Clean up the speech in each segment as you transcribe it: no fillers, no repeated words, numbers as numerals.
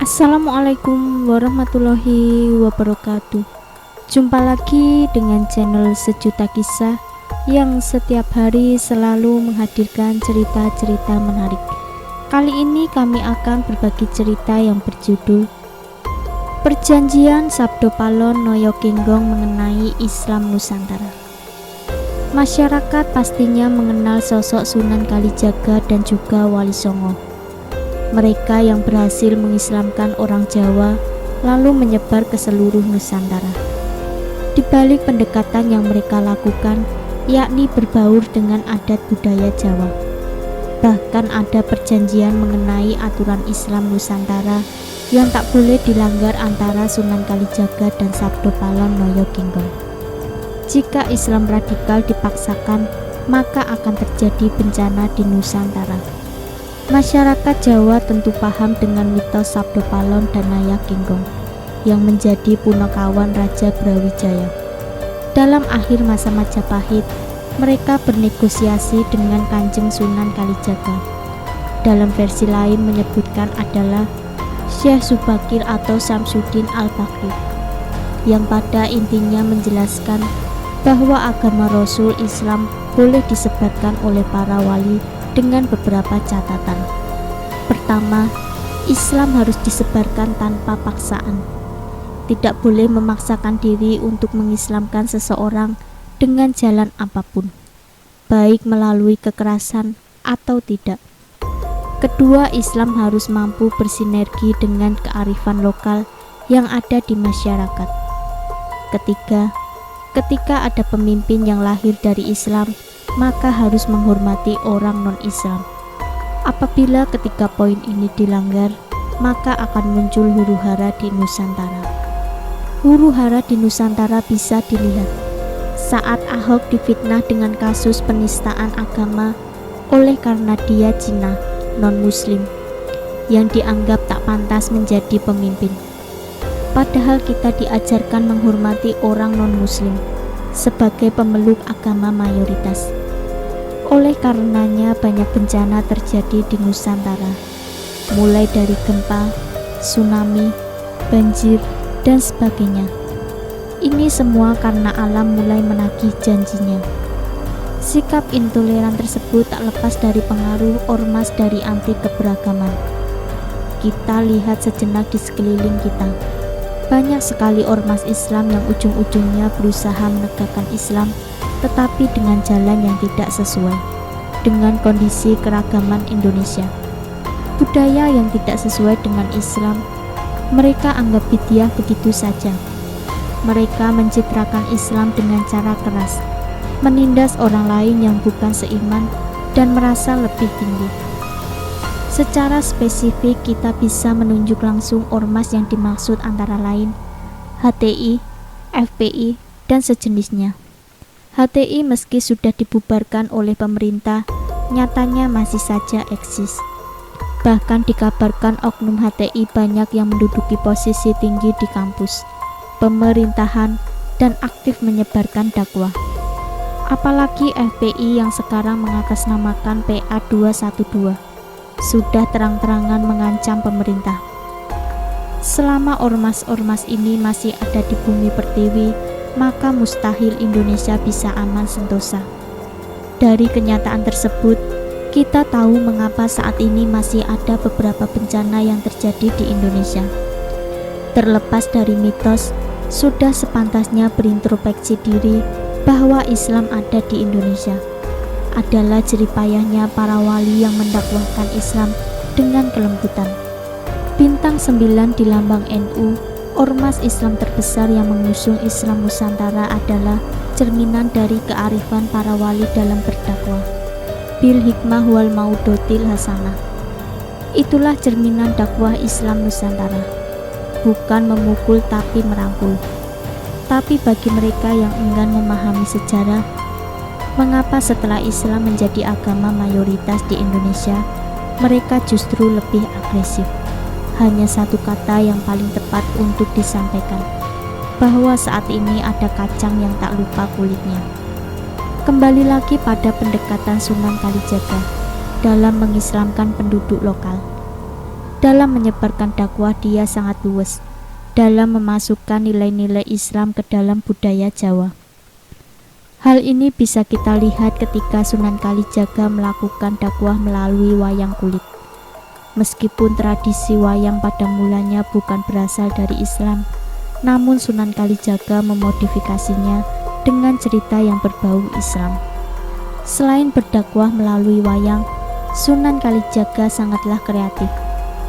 Assalamualaikum warahmatullahi wabarakatuh. Jumpa lagi dengan channel Sejuta Kisah yang setiap hari selalu menghadirkan cerita-cerita menarik. Kali ini kami akan berbagi cerita yang berjudul Perjanjian Sabdo Palon Noyo Genggong mengenai Islam Nusantara. Masyarakat pastinya mengenal sosok Sunan Kalijaga dan juga Wali Songo. Mereka yang berhasil mengislamkan orang Jawa lalu menyebar ke seluruh Nusantara. Di balik pendekatan yang mereka lakukan, yakni berbaur dengan adat budaya Jawa. Bahkan ada perjanjian mengenai aturan Islam Nusantara yang tak boleh dilanggar antara Sunan Kalijaga dan Sabdo Palon Noyo Genggong. Jika Islam radikal dipaksakan, maka akan terjadi bencana di Nusantara. Masyarakat Jawa tentu paham dengan mitos Sabdo Palon dan Noyo Genggong yang menjadi punakawan Raja Brawijaya. Dalam akhir masa Majapahit, mereka bernegosiasi dengan Kanjeng Sunan Kalijaga. Dalam versi lain menyebutkan adalah Syekh Subakir atau Syamsuddin Al-Bakri, yang pada intinya menjelaskan bahwa agama Rasul Islam boleh disebarkan oleh para wali dengan beberapa catatan. Pertama, Islam harus disebarkan tanpa paksaan. Tidak boleh memaksakan diri untuk mengislamkan seseorang dengan jalan apapun, baik melalui kekerasan atau tidak. Kedua, Islam harus mampu bersinergi dengan kearifan lokal yang ada di masyarakat. Ketiga, ketika ada pemimpin yang lahir dari Islam, maka harus menghormati orang non-Islam. Apabila ketiga poin ini dilanggar, maka akan muncul huru-hara di Nusantara. Huru-hara di Nusantara bisa dilihat saat Ahok difitnah dengan kasus penistaan agama oleh karena dia Cina, non-Muslim, yang dianggap tak pantas menjadi pemimpin. Padahal kita diajarkan menghormati orang non-Muslim sebagai pemeluk agama mayoritas. Oleh karenanya banyak bencana terjadi di Nusantara, mulai dari gempa, tsunami, banjir, dan sebagainya. Ini semua karena alam mulai menagih janjinya. Sikap intoleran tersebut tak lepas dari pengaruh ormas dari anti keberagaman. Kita lihat sejenak di sekeliling kita. Banyak sekali ormas Islam yang ujung-ujungnya berusaha menegakkan Islam, tetapi dengan jalan yang tidak sesuai dengan kondisi keragaman Indonesia. Budaya yang tidak sesuai dengan Islam, mereka anggap bid'ah begitu saja. Mereka mencitrakan Islam dengan cara keras, menindas orang lain yang bukan seiman dan merasa lebih tinggi. Secara spesifik kita bisa menunjuk langsung ormas yang dimaksud antara lain HTI, FPI, dan sejenisnya. HTI meski sudah dibubarkan oleh pemerintah, nyatanya masih saja eksis. Bahkan dikabarkan oknum HTI banyak yang menduduki posisi tinggi di kampus, pemerintahan, dan aktif menyebarkan dakwah. Apalagi FPI yang sekarang mengatasnamakan PA 212 sudah terang-terangan mengancam pemerintah. Selama ormas-ormas ini masih ada di bumi pertiwi, maka mustahil Indonesia bisa aman sentosa. Dari kenyataan tersebut, kita tahu mengapa saat ini masih ada beberapa bencana yang terjadi di Indonesia. Terlepas dari mitos, sudah sepantasnya berintrospeksi diri bahwa Islam ada di Indonesia. Adalah jeripayahnya para wali yang mendakwahkan Islam dengan kelembutan. Bintang 9 di lambang NU, ormas Islam terbesar yang mengusung Islam Nusantara adalah cerminan dari kearifan para wali dalam berdakwah. Bil hikmah wal maudotil hasanah. Itulah cerminan dakwah Islam Nusantara. Bukan memukul tapi merangkul. Tapi bagi mereka yang enggan memahami sejarah, mengapa setelah Islam menjadi agama mayoritas di Indonesia, mereka justru lebih agresif. Hanya satu kata yang paling tepat untuk disampaikan, bahwa saat ini ada kacang yang tak lupa kulitnya. Kembali lagi pada pendekatan Sunan Kalijaga dalam mengislamkan penduduk lokal. Dalam menyebarkan dakwah, dia sangat luwes dalam memasukkan nilai-nilai Islam ke dalam budaya Jawa. Hal ini bisa kita lihat ketika Sunan Kalijaga melakukan dakwah melalui wayang kulit. Meskipun tradisi wayang pada mulanya bukan berasal dari Islam, namun Sunan Kalijaga memodifikasinya dengan cerita yang berbau Islam. Selain berdakwah melalui wayang, Sunan Kalijaga sangatlah kreatif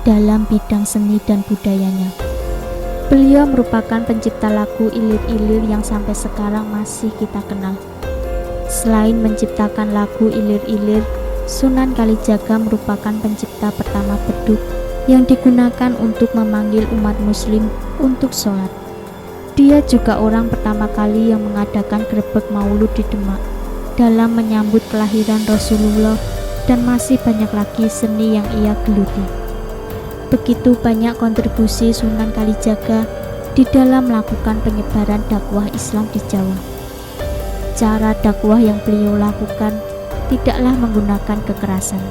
dalam bidang seni dan budayanya. Beliau merupakan pencipta lagu Ilir-Ilir yang sampai sekarang masih kita kenal. Selain menciptakan lagu Ilir-Ilir, Sunan Kalijaga merupakan pencipta pertama beduk yang digunakan untuk memanggil umat muslim untuk sholat. Dia juga orang pertama kali yang mengadakan grebek maulud di Demak dalam menyambut kelahiran Rasulullah, dan masih banyak lagi seni yang ia geluti. Begitu banyak kontribusi Sunan Kalijaga di dalam melakukan penyebaran dakwah Islam di Jawa. Cara dakwah yang beliau lakukan tidaklah menggunakan kekerasan,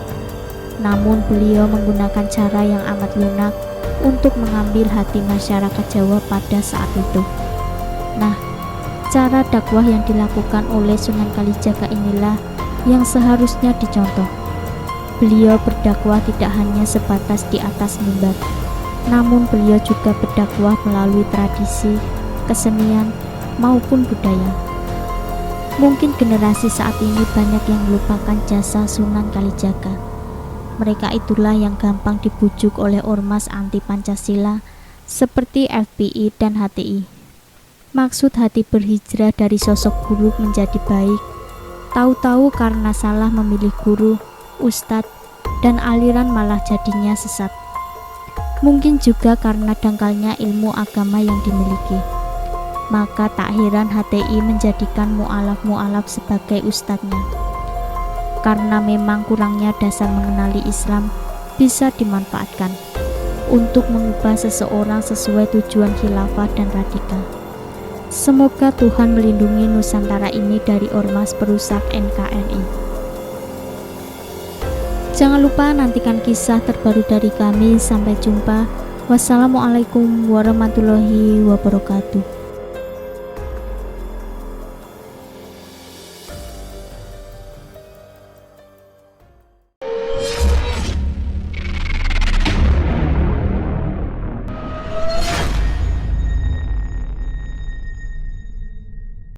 namun beliau menggunakan cara yang amat lunak untuk mengambil hati masyarakat Jawa pada saat itu. Nah, cara dakwah yang dilakukan oleh Sunan Kalijaga inilah yang seharusnya dicontoh. Beliau berdakwah tidak hanya sebatas di atas mimbar, namun beliau juga berdakwah melalui tradisi, kesenian, maupun budaya. Mungkin generasi saat ini banyak yang melupakan jasa Sunan Kalijaga. Mereka itulah yang gampang dibujuk oleh ormas anti Pancasila seperti FPI dan HTI. Maksud hati berhijrah dari sosok buruk menjadi baik, tahu-tahu karena salah memilih guru, ustadz, dan aliran malah jadinya sesat. Mungkin juga karena dangkalnya ilmu agama yang dimiliki. Maka tak heran HTI menjadikan mu'alaf-mu'alaf sebagai ustadznya. Karena memang kurangnya dasar mengenali Islam bisa dimanfaatkan untuk mengubah seseorang sesuai tujuan khilafah dan radikal. Semoga Tuhan melindungi Nusantara ini dari ormas perusak NKRI. Jangan lupa nantikan kisah terbaru dari kami. Sampai jumpa. Wassalamualaikum warahmatullahi wabarakatuh.